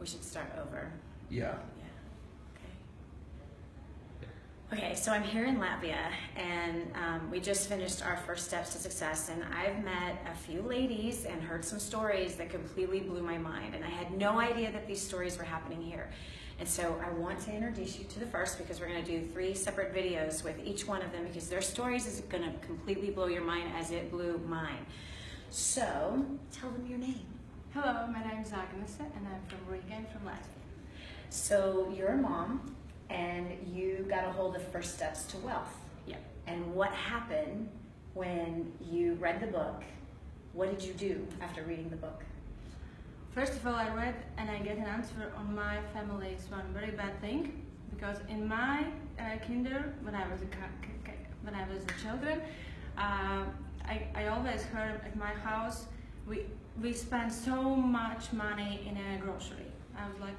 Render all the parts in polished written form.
we should start over. Yeah. Okay, so I'm here in Latvia, and we just finished our first steps to success, and I've met a few ladies and heard some stories that completely blew my mind, and I had no idea that these stories were happening here. And so I want to introduce you to the first, because we're going to do 3 separate videos with each one of them, because their stories is going to completely blow your mind as it blew mine. So tell them your name. Hello, my name is Agnese, and I'm from Riga, from Latvia. So you're a mom, and you got a hold of First Steps to Wealth. Yeah. And what happened when you read the book? What did you do after reading the book? First of all, I read and I get an answer on my family's one very bad thing, because in my kinder, when I was a children, I always heard at my house we spend so much money in a grocery. I was like,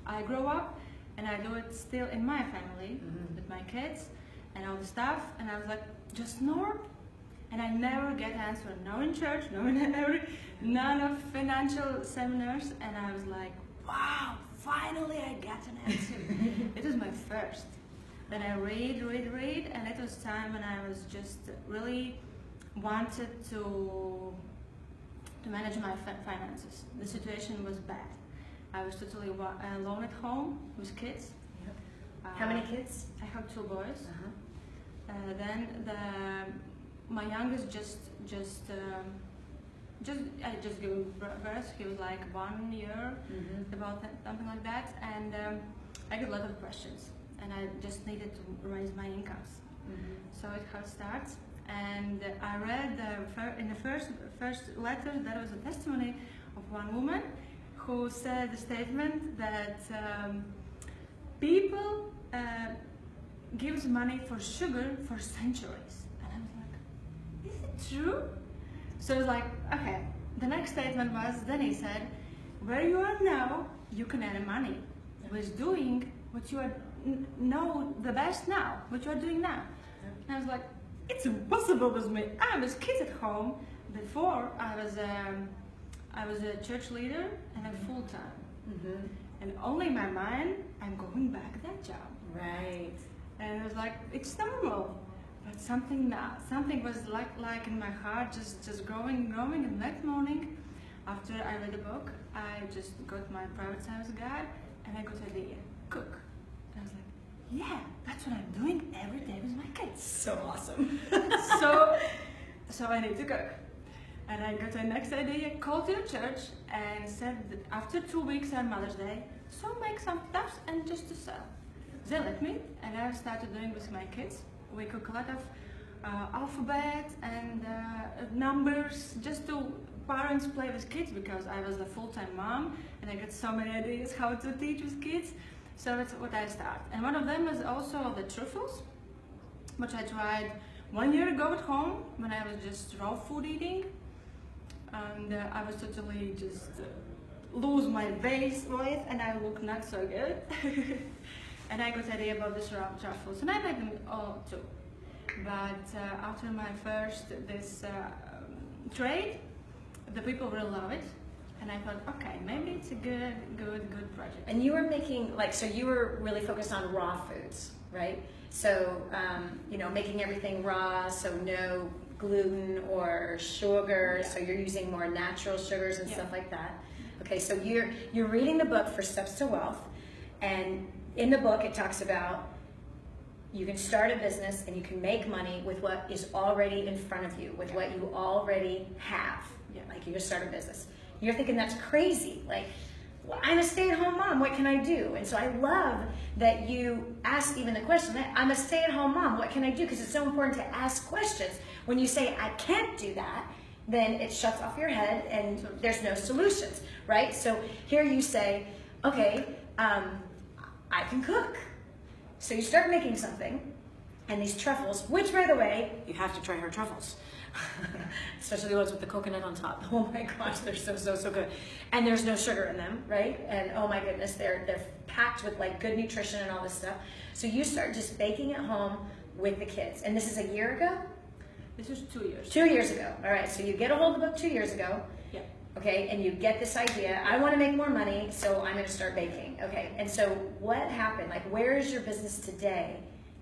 I grow up and I do it still in my family with my kids and all the stuff, and I was like, just norm. And I never get answer, no in church, no in none of financial seminars, and I was like, wow, finally I got an answer. It was my first. Then I read, and it was time when I was just really wanted to manage my finances. The situation was bad. I was totally alone at home with kids. Yep. How many kids? I have 2 boys. Then my youngest I just gave birth. He was like 1 year, about something like that, and I got a lot of questions, and I just needed to raise my incomes. So it how it starts, and I read in the first letter that was a testimony of one woman who said the statement that people gives money for sugar for centuries. And I was like, is it true? So I was like, okay. The next statement was, then he said, where you are now, you can earn money with doing what you are know the best now, what you are doing now. And I was like, it's impossible with me. I was kids at home. Before I was a church leader and I'm full-time. And only in my mind, I'm going back that job. Right. And it was like, it's normal. But something was like in my heart, just growing. And that morning, after I read the book, I just got my private time with God, and I got the idea, cook. And I was like, yeah, that's what I'm doing every day with my kids. So awesome. So I need to cook. And I got the next idea, called to the church and said that after 2 weeks on Mother's Day, so make some stuff and just to sell. They let me, and I started doing with my kids. We cook a lot of alphabet and numbers, just to parents play with kids, because I was a full-time mom and I got so many ideas how to teach with kids. So that's what I started. And one of them is also the truffles, which I tried 1 year ago at home when I was just raw food eating. And I was totally just lose my weight and I look not so good. And I got an idea about this raw truffles, and I made them all too. But after my first trade, the people will love it, and I thought, okay, maybe it's a good project. And you were making, so you were really focused on raw foods, right? So, making everything raw, so no gluten or sugar, so you're using more natural sugars and stuff like that. Okay, so you're reading the book First Steps to Wealth, and in the book it talks about you can start a business and you can make money with what is already in front of you, with what you already have. Like, you just start a business. You're thinking that's crazy. Like, well, I'm a stay-at-home mom, what can I do? And so I love that you ask even the question, I'm a stay-at-home mom, what can I do? Because it's so important to ask questions. When you say, I can't do that, then it shuts off your head and there's no solutions, right? So here you say, okay, I can cook. So you start making something, and these truffles, which, by the way, you have to try her truffles. Especially the ones with the coconut on top. Oh my gosh, they're so good. And there's no sugar in them, right? And oh my goodness, they're packed with like good nutrition and all this stuff. So you start just baking at home with the kids. And this is a year ago? This was 2 years. 2 years ago. All right, so you get a hold of the book 2 years ago. Yeah. Okay, and you get this idea, I want to make more money, so I'm going to start baking. Okay, and so what happened? Like, where is your business today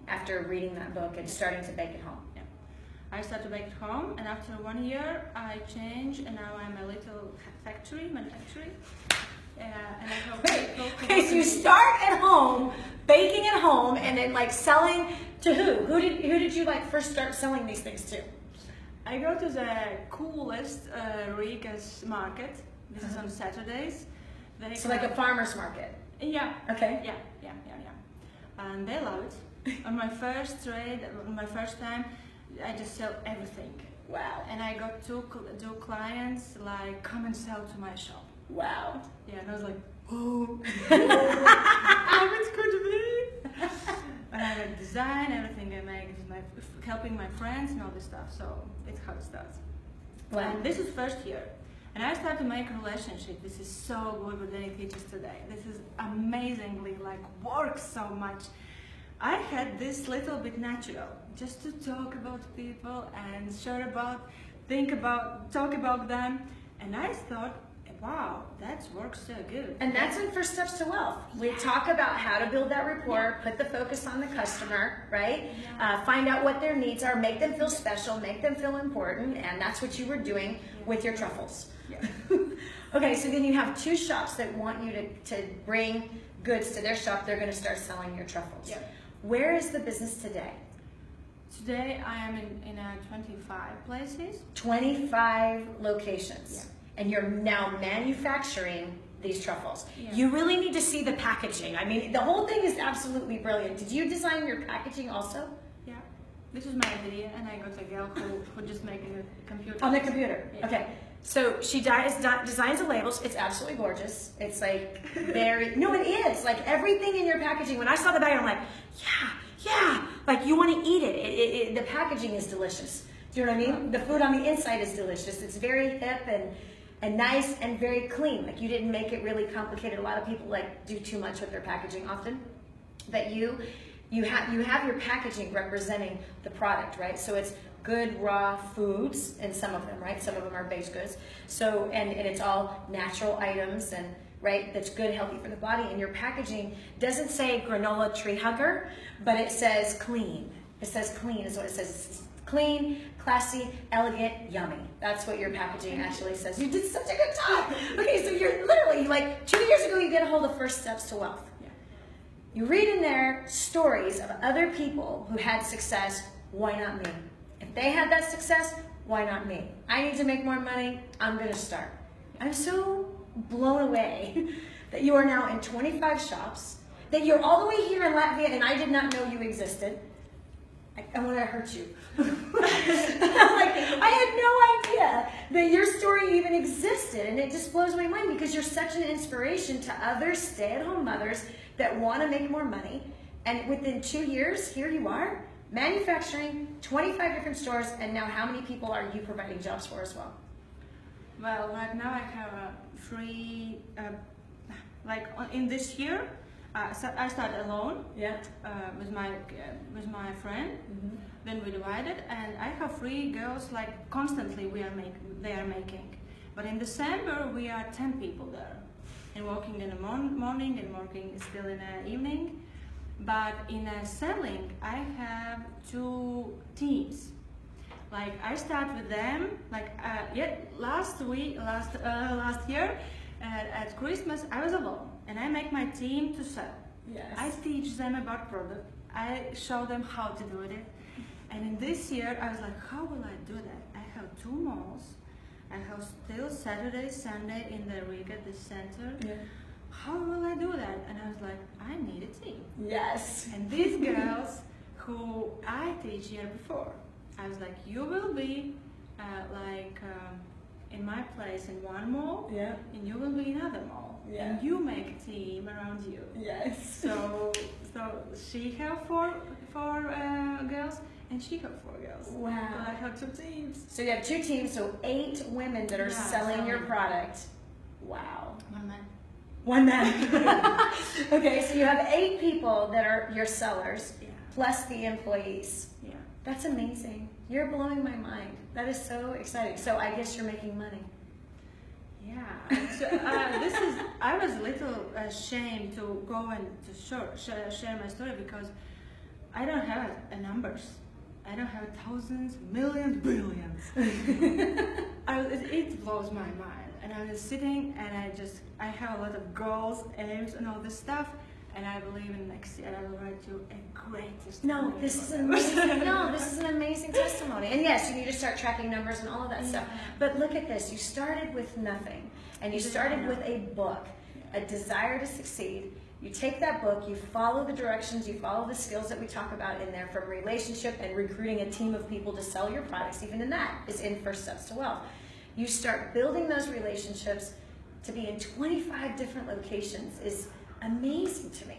after reading that book and starting to bake at home? Yeah. I started to bake at home, and after 1 year, I changed, and now I'm a little manufacturing. And I help people. Okay, so you start at home, baking at home, and then like selling to who? Who did you like first start selling these things to? I go to the coolest Riga's market. This is on Saturdays. So like a farmer's market? Yeah. Okay. Yeah. And they love it. On my first time, I just sell everything. Wow. And I got two clients like, come and sell to my shop. Wow. Yeah, and I was like, oh, how it's going to be. And I like design, everything I make is helping my friends and all this stuff. So it's how it starts. Wow. And this is first year. And I started to make a relationship. This is so good what Dani teaches today. This is amazingly like works so much. I had this little bit natural, just to talk about people and share about, talk about them. And I thought, wow, that works so good. And that's in First Steps to Wealth. We talk about how to build that rapport, put the focus on the customer, right? Find out what their needs are, make them feel special, make them feel important, and that's what you were doing with your truffles. Yeah. Okay, so then you have two shops that want you to bring goods to their shop. They're going to start selling your truffles. Yeah. Where is the business today? Today I am in 25 places. 25 locations. Yeah. And you're now manufacturing these truffles. Yeah. You really need to see the packaging. I mean, the whole thing is absolutely brilliant. Did you design your packaging also? Yeah. This was my idea, and I got a girl who just making a computer. On the computer. Yeah. Okay. So she designs the labels. It's absolutely gorgeous. It's like very, no, it is. Like everything in your packaging. When I saw the bag, I'm like, yeah. Like you want to eat it. The packaging is delicious. Do you know what I mean? The food on the inside is delicious. It's very hip and nice and very clean. Like you didn't make it really complicated. A lot of people like do too much with their packaging often. But you have your packaging representing the product, right? So it's good raw foods, and some of them, right? Some of them are baked goods. So and it's all natural items and right, that's good, healthy for the body. And your packaging doesn't say granola tree hugger, but it says clean. It says clean is what it says. It's clean, classy, elegant, yummy. That's what your packaging actually says. You did such a good job. Okay, so you're literally like 2 years ago you get a hold of First Steps to Wealth. Yeah. You read in there stories of other people who had success. Why not me? If they had that success, why not me? I need to make more money. I'm going to start. I'm so blown away that you are now in 25 shops, that you're all the way here in Latvia, and I did not know you existed. I want to hurt you. Like, I had no idea that your story even existed, and it just blows my mind because you're such an inspiration to other stay-at-home mothers that want to make more money. And within 2 years, here you are, manufacturing 25 different stores, and now how many people are you providing jobs for as well? Well, right now I have three, in this year, so I started alone. Yeah. With my friend. Mm-hmm. Then we divided, and I have 3 girls like constantly they are making. But in December we are 10 people there, and working in the morning and working still in the evening. But in selling, I have 2 teams. Like I start with them. Like last year at Christmas I was alone, and I make my team to sell. Yes. I teach them about product. I show them how to do it. And in this year I was like, how will I do that? I have 2 malls. I have still Saturday, Sunday in the Riga, the center. Yeah. How will I do that? And I was like, I need a team. Yes. And these girls who I teach year before, I was like, you will be in my place in one mall, yeah, and you will be in another mall, yeah, and you make a team around you. Yes. So she have 4 girls, and she have 4 girls. Wow. So I have 2 teams. So you have 2 teams, so 8 women that are selling your product. Wow. 1 man. 1 man. Okay, so you have 8 people that are your sellers, yeah, plus the employees. Yeah. That's amazing. You're blowing my mind. That is so exciting. So I guess you're making money. Yeah, so, I was a little ashamed to go and to share my story because I don't have numbers. I don't have thousands, millions, billions. It blows my mind. And I was sitting and I have a lot of goals, aims, and all this stuff. And I believe in next year I will write you a great testimony. No, this is amazing. No, this is an amazing testimony. And yes, you need to start tracking numbers and all of that stuff. But look at this. You started with nothing. And you started with a book, a desire to succeed. You take that book, you follow the directions, you follow the skills that we talk about in there, from relationship and recruiting a team of people to sell your products. Even in that is in First Steps to Wealth. You start building those relationships. To be in 25 different locations is amazing to me.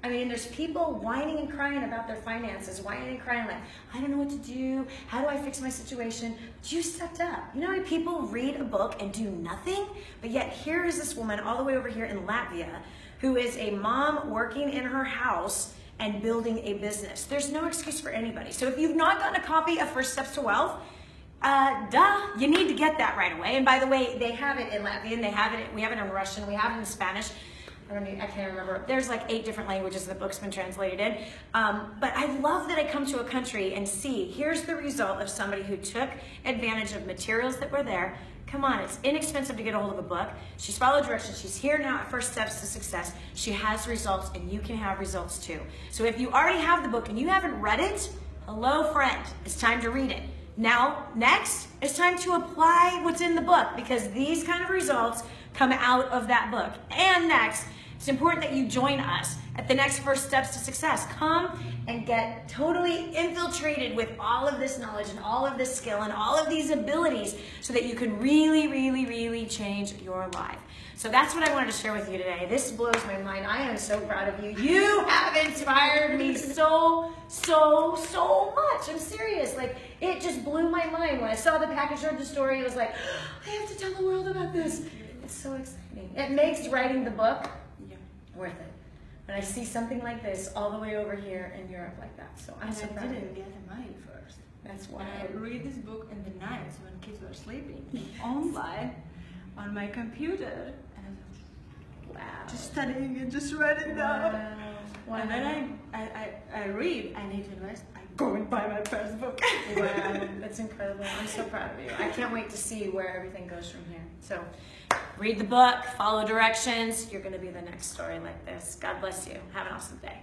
I mean, there's people whining and crying about their finances, whining and crying like, I don't know what to do, how do I fix my situation? But you stepped up. You know how many people read a book and do nothing? But yet here is this woman all the way over here in Latvia who is a mom working in her house and building a business. There's no excuse for anybody. So if you've not gotten a copy of First Steps to Wealth, you need to get that right away. And by the way, they have it in Latvian, we have it in Russian, we have it in Spanish. I can't remember. There's like 8 different languages the book's been translated in. But I love that I come to a country and see, here's the result of somebody who took advantage of materials that were there. Come on, it's inexpensive to get a hold of a book. She's followed directions. She's here now at First Steps to Success. She has results, and you can have results too. So if you already have the book and you haven't read it, hello friend, it's time to read it. Now, next, it's time to apply what's in the book, because these kind of results come out of that book. And next, it's important that you join us at the next First Steps to Success. Come and get totally infiltrated with all of this knowledge and all of this skill and all of these abilities so that you can really, really, really change your life. So that's what I wanted to share with you today. This blows my mind. I am so proud of you. You have inspired me so much. I'm serious. Like, it just blew my mind. When I saw the package, heard the story, it was like, I have to tell the world about this. It's so exciting. It makes writing the book worth it. When I see something like this all the way over here in Europe like that. So I'm so proud of you. I didn't get the money first. That's why I read this book in the nights when kids were sleeping, online, on my computer, and I was just studying and just writing down. Wow. And then I read, I need to invest, I go and buy my first book. Wow, that's incredible. I'm so proud of you. I can't wait to see where everything goes from here. So read the book, follow directions. You're going to be the next story like this. God bless you. Have an awesome day.